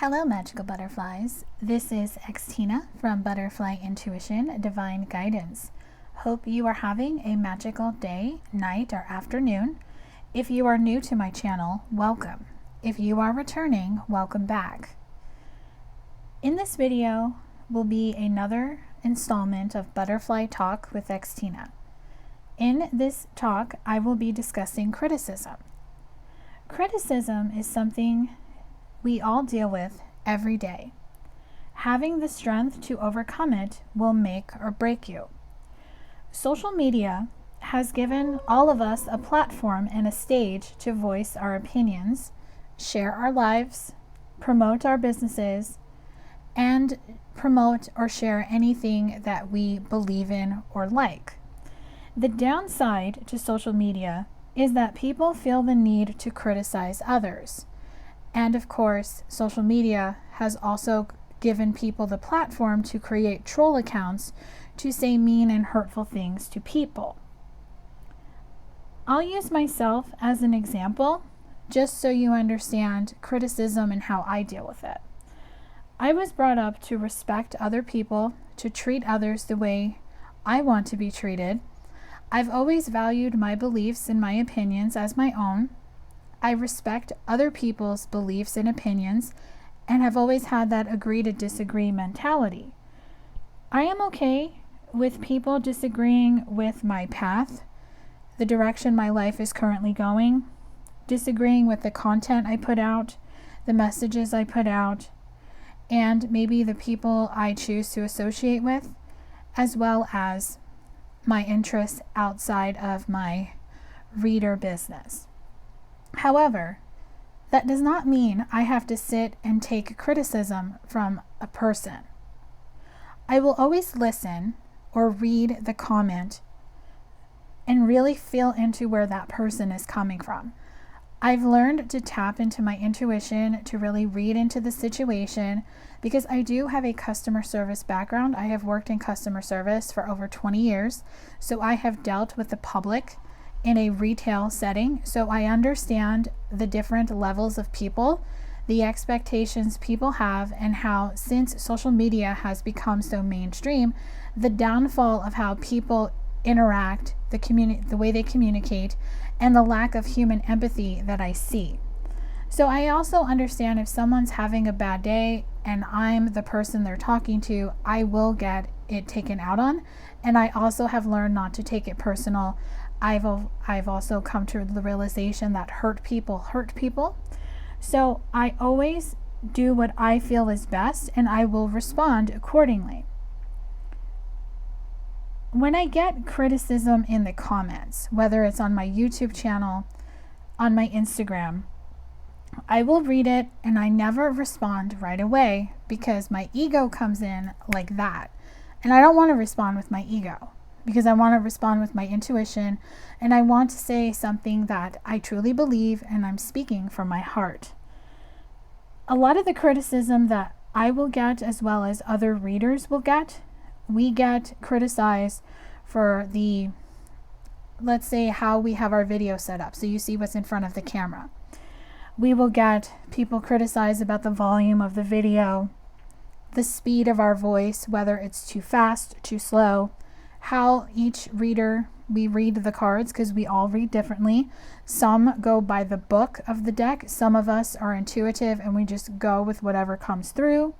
Hello, magical butterflies. This is Xtina from ButterflyIntuition Divine Guidance. Hope you are having a magical day, night, or afternoon. If you are new to my channel, welcome. If you are returning, welcome back. In this video will be another installment of Butterfly Talk with Xtina. In this talk, I will be discussing criticism. Criticism is something we all deal with every day. Having the strength to overcome it will make or break you. Social media has given all of us a platform and a stage to voice our opinions, share our lives, promote our businesses, and promote or share anything that we believe in or like. The downside to social media is that people feel the need to criticize others. And of course, social media has also given people the platform to create troll accounts to say mean and hurtful things to people. I'll use myself as an example, just so you understand criticism and how I deal with it. I was brought up to respect other people, to treat others the way I want to be treated. I've always valued my beliefs and my opinions as my own. I respect other people's beliefs and opinions and have always had that agree to disagree mentality. I am okay with people disagreeing with my path, the direction my life is currently going, disagreeing with the content I put out, the messages I put out, and maybe the people I choose to associate with, as well as my interests outside of my reader business. However, that does not mean I have to sit and take criticism from a person. I will always listen or read the comment and really feel into where that person is coming from. I've learned to tap into my intuition to really read into the situation because I do have a customer service background. I have worked in customer service for over 20 years, so I have dealt with the public in a retail setting, so I understand the different levels of people, the expectations people have, and how, since social media has become so mainstream, the downfall of how people interact, the way they communicate, and the lack of human empathy that I see. So I also understand if someone's having a bad day and I'm the person they're talking to, I will get it taken out on, and I also have learned not to take it personal. I've also come to the realization that hurt people. So I always do what I feel is best, and I will respond accordingly. When I get criticism in the comments, whether it's on my YouTube channel, on my Instagram, I will read it and I never respond right away because my ego comes in like that. And I don't want to respond with my ego, because I want to respond with my intuition, and I want to say something that I truly believe and I'm speaking from my heart. A lot of the criticism that I will get, as well as other readers will get, we get criticized for let's say how we have our video set up. So you see what's in front of the camera. We will get people criticize about the volume of the video, the speed of our voice, whether it's too fast, too slow, how each reader, we read the cards because we all read differently. Some go by the book of the deck. Some of us are intuitive and we just go with whatever comes through.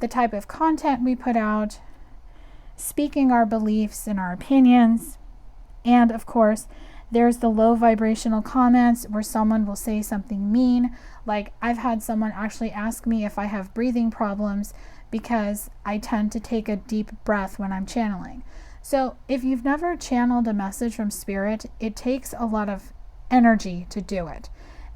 The type of content we put out, speaking our beliefs and our opinions. And of course, there's the low vibrational comments where someone will say something mean. Like, I've had someone actually ask me if I have breathing problems because I tend to take a deep breath when I'm channeling. So if you've never channeled a message from spirit, it takes a lot of energy to do it.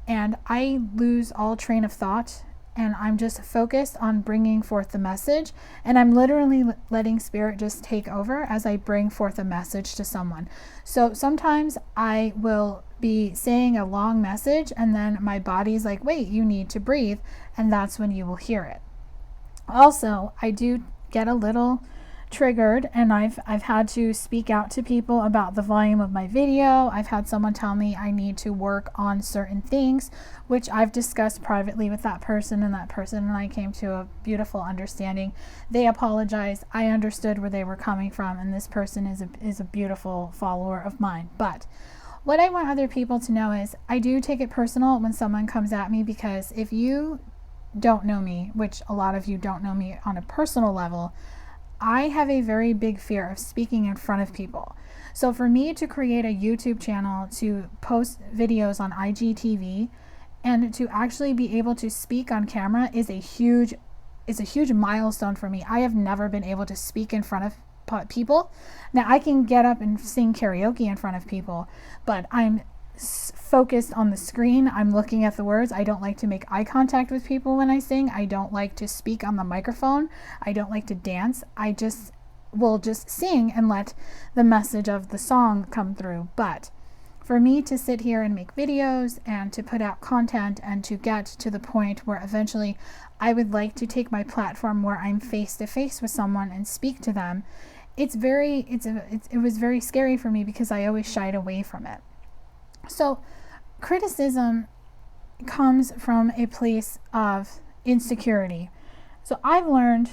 And I lose all train of thought, and I'm just focused on bringing forth the message. And I'm literally letting spirit just take over as I bring forth a message to someone. So sometimes I will be saying a long message and then my body's like, wait, you need to breathe. And that's when you will hear it. Also, I do get a little triggered, and I've had to speak out to people about the volume of my video. I've had someone tell me I need to work on certain things, which I've discussed privately with that person, and I came to a beautiful understanding. They apologized. I understood where they were coming from, and this person is a beautiful follower of mine. But what I want other people to know is I do take it personal when someone comes at me, because if you don't know me, which a lot of you don't know me on a personal level, I have a very big fear of speaking in front of people. So for me to create a YouTube channel, to post videos on IGTV, and to actually be able to speak on camera is a huge milestone for me. I have never been able to speak in front of people. Now I can get up and sing karaoke in front of people, but I'm focused on the screen. I'm looking at the words. I don't like to make eye contact with people when I sing. I don't like to speak on the microphone. I don't like to dance. I will just sing and let the message of the song come through. But for me to sit here and make videos and to put out content and to get to the point where eventually I would like to take my platform where I'm face to face with someone and speak to them, it was very scary for me, because I always shied away from it. So criticism comes from a place of insecurity. So I've learned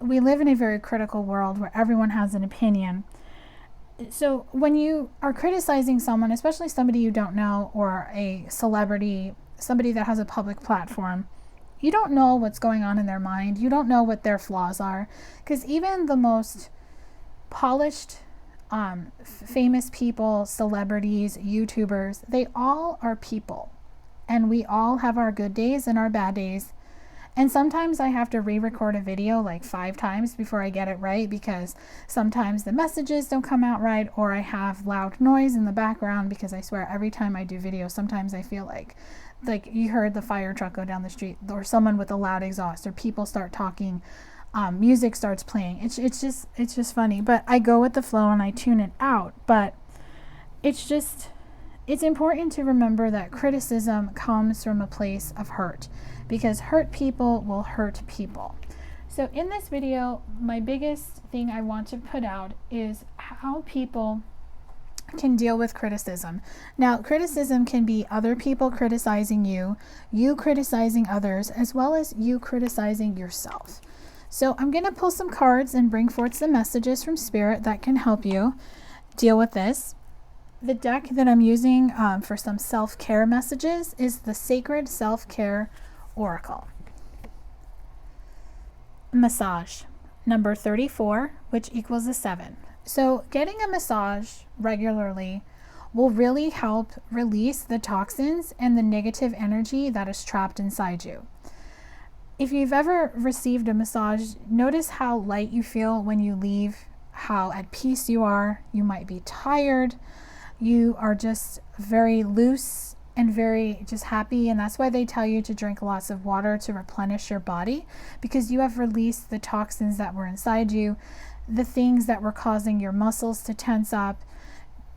we live in a very critical world where everyone has an opinion. So when you are criticizing someone, especially somebody you don't know, or a celebrity, somebody that has a public platform, you don't know what's going on in their mind. You don't know what their flaws are, because even the most polished famous people, celebrities, YouTubers, they all are people, and we all have our good days and our bad days. And sometimes I have to re-record a video like 5 times before I get it right, because sometimes the messages don't come out right, or I have loud noise in the background, because I swear every time I do video, sometimes I feel like you heard the fire truck go down the street, or someone with a loud exhaust, or people start talking, music starts playing. It's just funny, but I go with the flow and I tune it out. But it's important to remember that criticism comes from a place of hurt, because hurt people will hurt people. So in this video, my biggest thing I want to put out is how people can deal with criticism. Now, criticism can be other people criticizing you, you criticizing others, as well as you criticizing yourself. So I'm going to pull some cards and bring forth some messages from Spirit that can help you deal with this. The deck that I'm using for some self-care messages is the Sacred Self-Care Oracle. Massage, number 34, which equals a 7. So getting a massage regularly will really help release the toxins and the negative energy that is trapped inside you. If you've ever received a massage, notice how light you feel when you leave, how at peace you are. You might be tired. You are just very loose and very just happy. And that's why they tell you to drink lots of water to replenish your body, because you have released the toxins that were inside you, the things that were causing your muscles to tense up,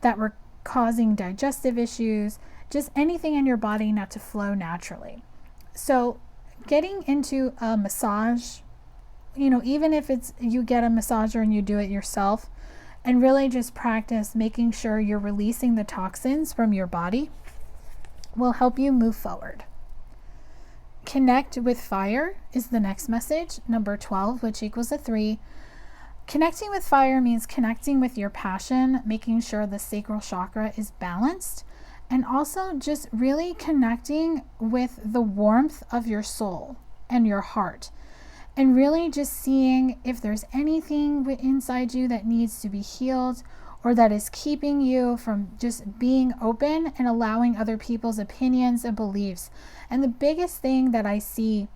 that were causing digestive issues, just anything in your body not to flow naturally. So getting into a massage, even if it's you get a massager and you do it yourself, and really just practice making sure you're releasing the toxins from your body, will help you move forward. Connect with fire is the next message, number 12, which equals a 3. Connecting with fire means connecting with your passion, making sure the sacral chakra is balanced, and also just really connecting with the warmth of your soul and your heart, and really just seeing if there's anything inside you that needs to be healed, or that is keeping you from just being open and allowing other people's opinions and beliefs. And the biggest thing that I see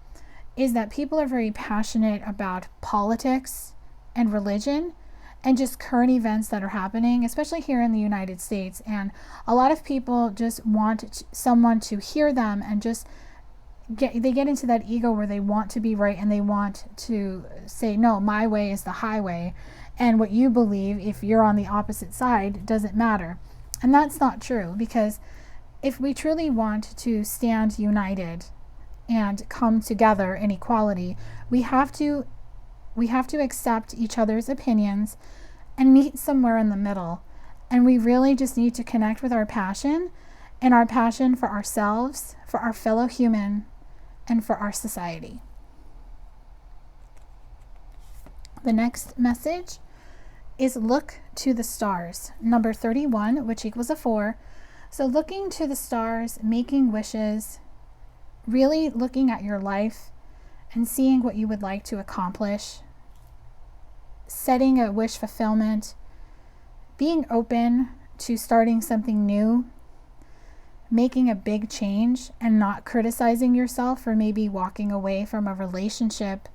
is that people are very passionate about politics and religion and just current events that are happening, especially here in the United States. And a lot of people just want someone to hear them, and just get into that ego where they want to be right, and they want to say, no, my way is the highway, and what you believe, if you're on the opposite side, doesn't matter. And that's not true, because if we truly want to stand united and come together in equality, we have to We have to accept each other's opinions and meet somewhere in the middle. And we really just need to connect with our passion, and our passion for ourselves, for our fellow human, and for our society. The next message is look to the stars. Number 31, which equals a 4. So looking to the stars, making wishes, really looking at your life and seeing what you would like to accomplish, setting a wish fulfillment, being open to starting something new, making a big change, and not criticizing yourself for maybe walking away from a relationship,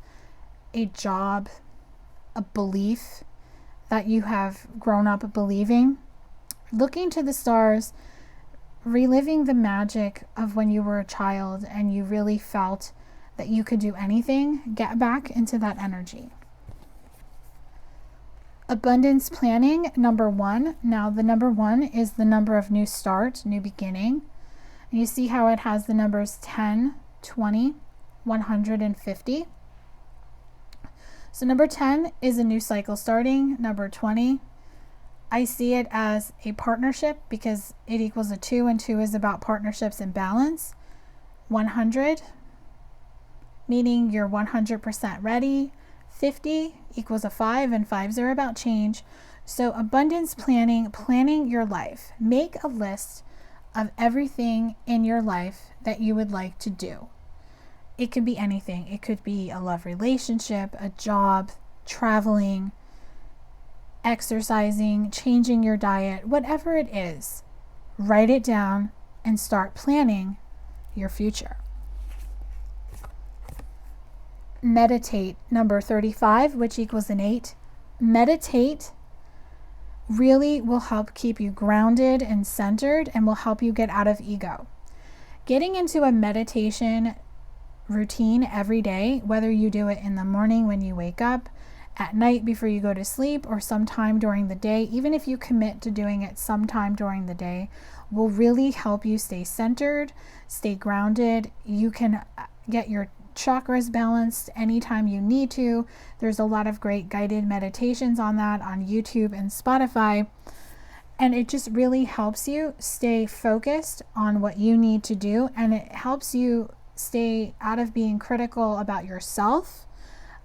a job, a belief that you have grown up believing. Looking to the stars, reliving the magic of when you were a child and you really felt that you could do anything. Get back into that energy. Abundance planning, number 1. Now the number 1 is the number of new start, new beginning. And you see how it has the numbers 10, 20, 150. So number 10 is a new cycle starting. Number 20, I see it as a partnership because it equals a 2, and 2 is about partnerships and balance. 100, meaning you're 100% ready. 50 equals a 5, and 5s are about change. So abundance planning, planning your life. Make a list of everything in your life that you would like to do. It could be anything. It could be a love relationship, a job, traveling, exercising, changing your diet, whatever it is. Write it down and start planning your future. Meditate, number 35, which equals an 8. Meditate really will help keep you grounded and centered and will help you get out of ego. Getting into a meditation routine every day, whether you do it in the morning when you wake up, at night before you go to sleep, or sometime during the day, even if you commit to doing it sometime during the day, will really help you stay centered, stay grounded. You can get your chakras balanced anytime you need to. There's a lot of great guided meditations on that on YouTube and Spotify. And it just really helps you stay focused on what you need to do. And it helps you stay out of being critical about yourself,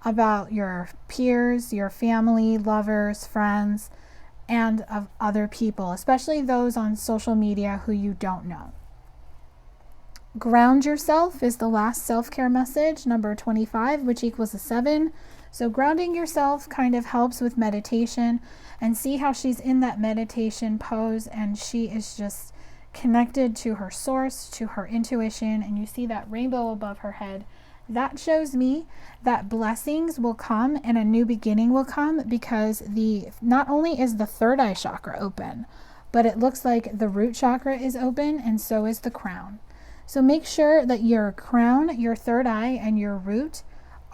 about your peers, your family, lovers, friends, and of other people, especially those on social media who you don't know. Ground yourself is the last self-care message, number 25, which equals a 7. So grounding yourself kind of helps with meditation, and see how she's in that meditation pose and she is just connected to her source, to her intuition, and you see that rainbow above her head. That shows me that blessings will come and a new beginning will come, because not only is the third eye chakra open, but it looks like the root chakra is open, and so is the crown. So make sure that your crown, your third eye, and your root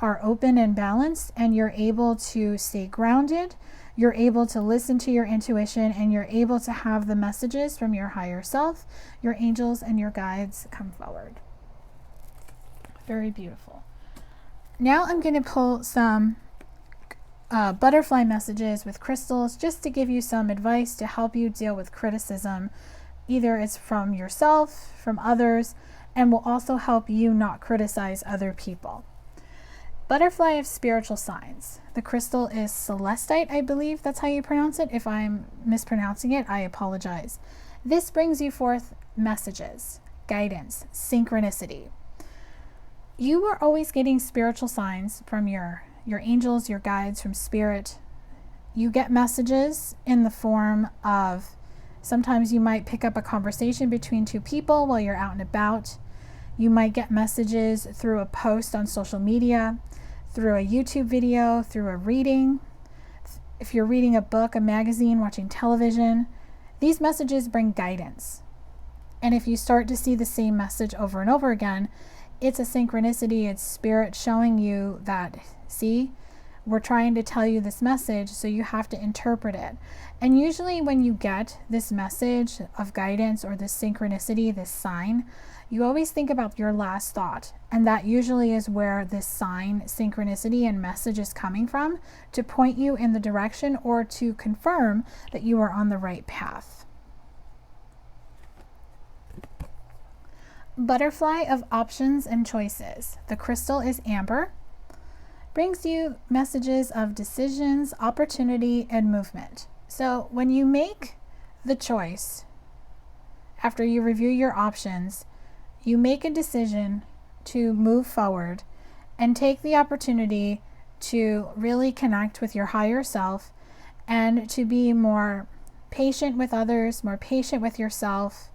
are open and balanced, and you're able to stay grounded, you're able to listen to your intuition, and you're able to have the messages from your higher self, your angels, and your guides come forward. Very beautiful. Now I'm going to pull some butterfly messages with crystals just to give you some advice to help you deal with criticism. Either it's from yourself, from others, and will also help you not criticize other people. Butterfly of spiritual signs. The crystal is celestite, I believe that's how you pronounce it. If I'm mispronouncing it, I apologize. This brings you forth messages, guidance, synchronicity. You are always getting spiritual signs from your angels, your guides, from spirit. You get messages in the form of, sometimes you might pick up a conversation between two people while you're out and about. You might get messages through a post on social media, through a YouTube video, through a reading. If you're reading a book, a magazine, watching television, these messages bring guidance. And if you start to see the same message over and over again, it's a synchronicity. It's spirit showing you that, see, we're trying to tell you this message, so you have to interpret it. And usually when you get this message of guidance or this synchronicity, this sign, you always think about your last thought. And that usually is where this sign, synchronicity, and message is coming from to point you in the direction or to confirm that you are on the right path. Butterfly of options and choices. The crystal is amber. Brings you messages of decisions, opportunity, and movement. So when you make the choice, after you review your options, you make a decision to move forward and take the opportunity to really connect with your higher self and to be more patient with others, more patient with yourself,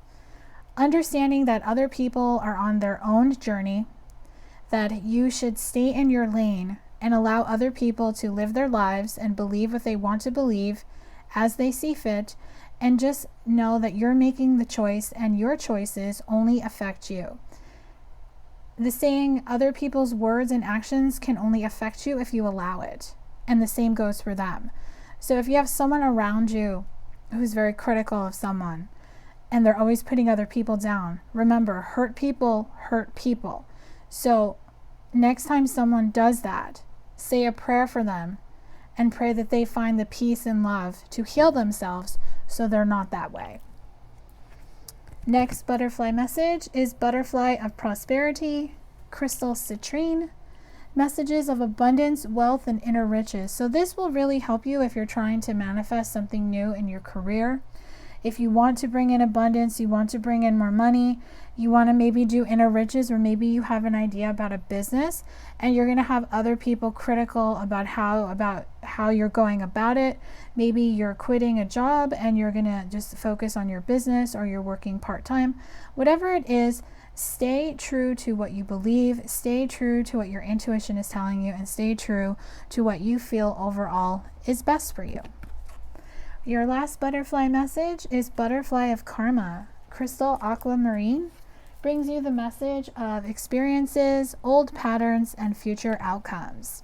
understanding that other people are on their own journey, that you should stay in your lane and allow other people to live their lives and believe what they want to believe as they see fit, and just know that you're making the choice and your choices only affect you. The saying, other people's words and actions can only affect you if you allow it, and the same goes for them. So if you have someone around you who's very critical of someone and they're always putting other people down, remember, hurt people hurt people. So next time someone does that, say a prayer for them and pray that they find the peace and love to heal themselves so they're not that way. Next butterfly message is butterfly of prosperity, crystal citrine, messages of abundance, wealth, and inner riches. So this will really help you if you're trying to manifest something new in your career. If you want to bring in abundance, you want to bring in more money, you want to maybe do inner riches, or maybe you have an idea about a business and you're going to have other people critical about how you're going about it. Maybe you're quitting a job and you're going to just focus on your business, or you're working part-time. Whatever it is, stay true to what you believe, stay true to what your intuition is telling you, and stay true to what you feel overall is best for you. Your last butterfly message is butterfly of karma, crystal aquamarine. Brings you the message of experiences, old patterns, and future outcomes.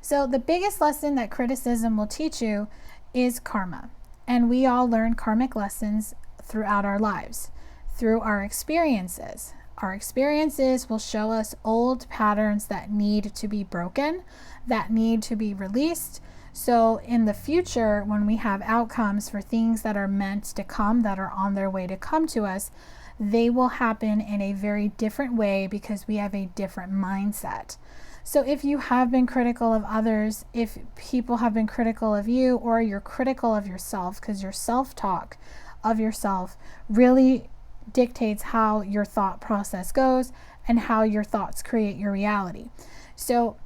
So the biggest lesson that criticism will teach you is karma. And we all learn karmic lessons throughout our lives, through our experiences. Our experiences will show us old patterns that need to be broken, that need to be released. So in the future, when we have outcomes for things that are meant to come, that are on their way to come to us, they will happen in a very different way because we have a different mindset. So if you have been critical of others, if people have been critical of you, or you're critical of yourself, because your self-talk of yourself really dictates how your thought process goes and how your thoughts create your reality. So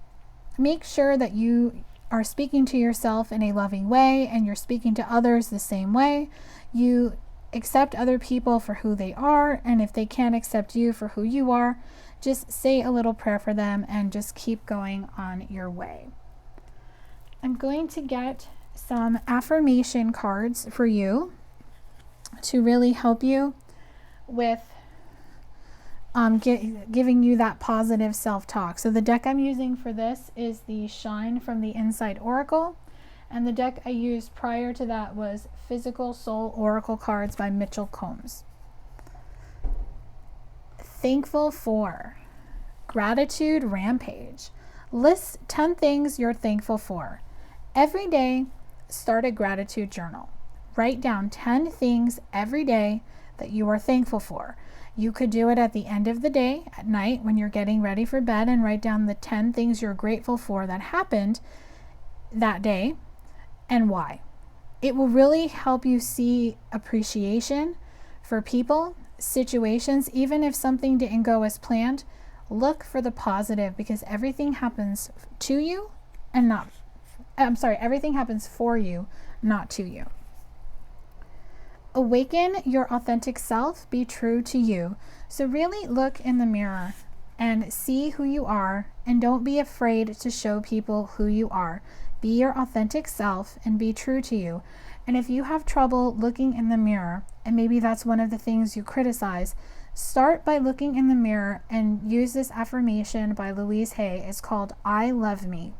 make sure that you are speaking to yourself in a loving way and you're speaking to others the same way. You accept other people for who they are, and if they can't accept you for who you are, just say a little prayer for them and just keep going on your way. I'm going to get some affirmation cards for you to really help you with giving you that positive self-talk. So the deck I'm using for this is the Shine from the Inside Oracle, and the deck I used prior to that was Physical Soul Oracle cards by Mitchell Combs. Thankful for. Gratitude rampage. List 10 things you're thankful for. Every day, start a gratitude journal. Write down 10 things every day that you are thankful for. You could do it at the end of the day, at night, when you're getting ready for bed, and write down the 10 things you're grateful for that happened that day and why. It will really help you see appreciation for people, situations. Even if something didn't go as planned, look for the positive, because everything happens to you and not, everything happens for you, not to you. Awaken your authentic self, be true to you. So really look in the mirror and see who you are, and don't be afraid to show people who you are. Be your authentic self and be true to you. And if you have trouble looking in the mirror, and maybe that's one of the things you criticize, start by looking in the mirror and use this affirmation by Louise Hay. It's called I Love Me.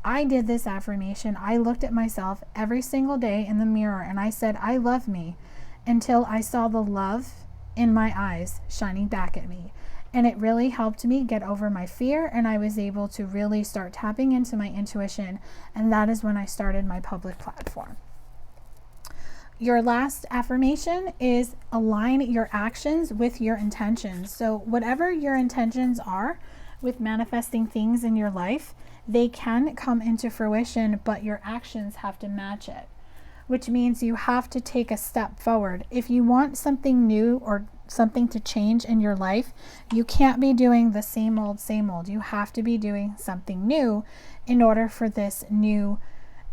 I did this affirmation. I looked at myself every single day in the mirror and I said, I love me, until I saw the love in my eyes shining back at me. And it really helped me get over my fear, and I was able to really start tapping into my intuition, and that is when I started my public platform. Your last affirmation is align your actions with your intentions. So whatever your intentions are with manifesting things in your life, they can come into fruition, but your actions have to match it, which means you have to take a step forward. If you want something new or something to change in your life, you can't be doing the same old, same old. You have to be doing something new in order for this new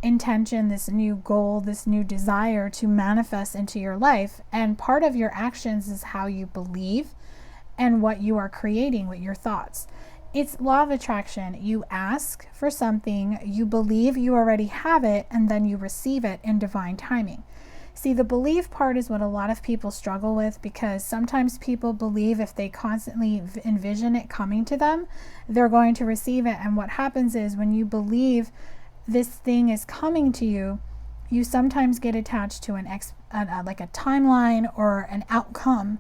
intention, this new goal, this new desire to manifest into your life. And part of your actions is how you believe and what you are creating with your thoughts. It's law of attraction. You ask for something, you believe you already have it, and then you receive it in divine timing. See, the belief part is what a lot of people struggle with, because sometimes people believe if they constantly envision it coming to them, they're going to receive it. And what happens is when you believe this thing is coming to you, you sometimes get attached to like a timeline or an outcome,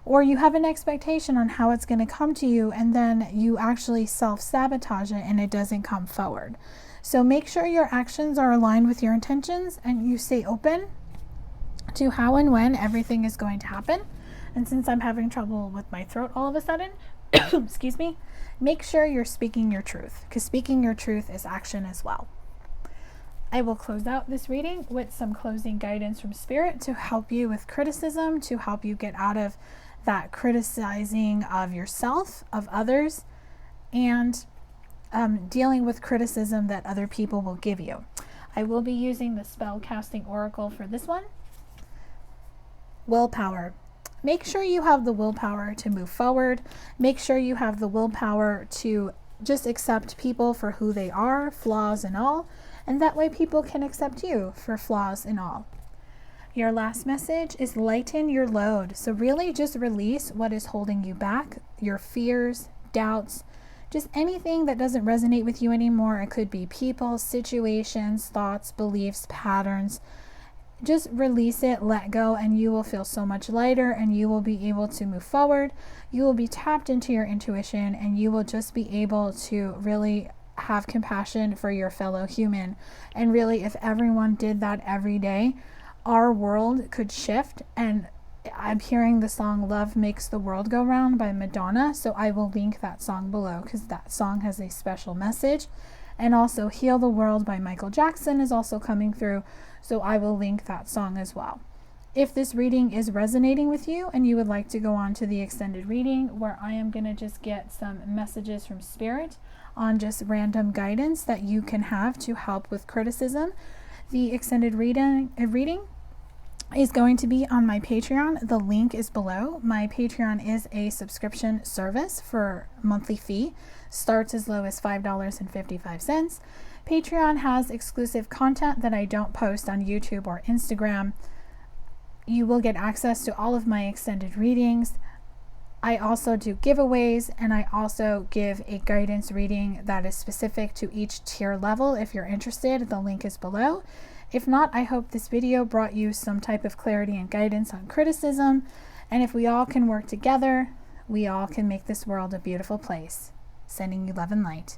or you have an expectation on how it's going to come to you, and then you actually self-sabotage it and it doesn't come forward. So make sure your actions are aligned with your intentions, and you stay open to how and when everything is going to happen. And since I'm having trouble with my throat all of a sudden, excuse me, make sure you're speaking your truth, because speaking your truth is action as well. I will close out this reading with some closing guidance from Spirit to help you with criticism, to help you get out of that criticizing of yourself, of others, and dealing with criticism that other people will give you. I will be using the Spellcasting Oracle for this one. Willpower. Make sure you have the willpower to move forward. Make sure you have the willpower to just accept people for who they are, flaws and all, and that way people can accept you for flaws and all. Your last message is lighten your load. So really just release what is holding you back, your fears, doubts, just anything that doesn't resonate with you anymore. It could be people, situations, thoughts, beliefs, patterns. Just release it, let go, and you will feel so much lighter, and you will be able to move forward. You will be tapped into your intuition, and you will just be able to really have compassion for your fellow human. And really, if everyone did that every day, our world could shift. And I'm hearing the song Love Makes the World Go Round by Madonna, so I will link that song below, because that song has a special message. And also Heal the World by Michael Jackson is also coming through, so I will link that song as well. If this reading is resonating with you and you would like to go on to the extended reading, where I am going to just get some messages from Spirit on just random guidance that you can have to help with criticism, the extended reading is going to be on my Patreon. The link is below. My Patreon is a subscription service for monthly fee. Starts as low as $5.55. Patreon has exclusive content that I don't post on YouTube or Instagram. You will get access to all of my extended readings. I also do giveaways, and I also give a guidance reading that is specific to each tier level. If you're interested, the link is below. If not, I hope this video brought you some type of clarity and guidance on criticism. And if we all can work together, we all can make this world a beautiful place. Sending you love and light.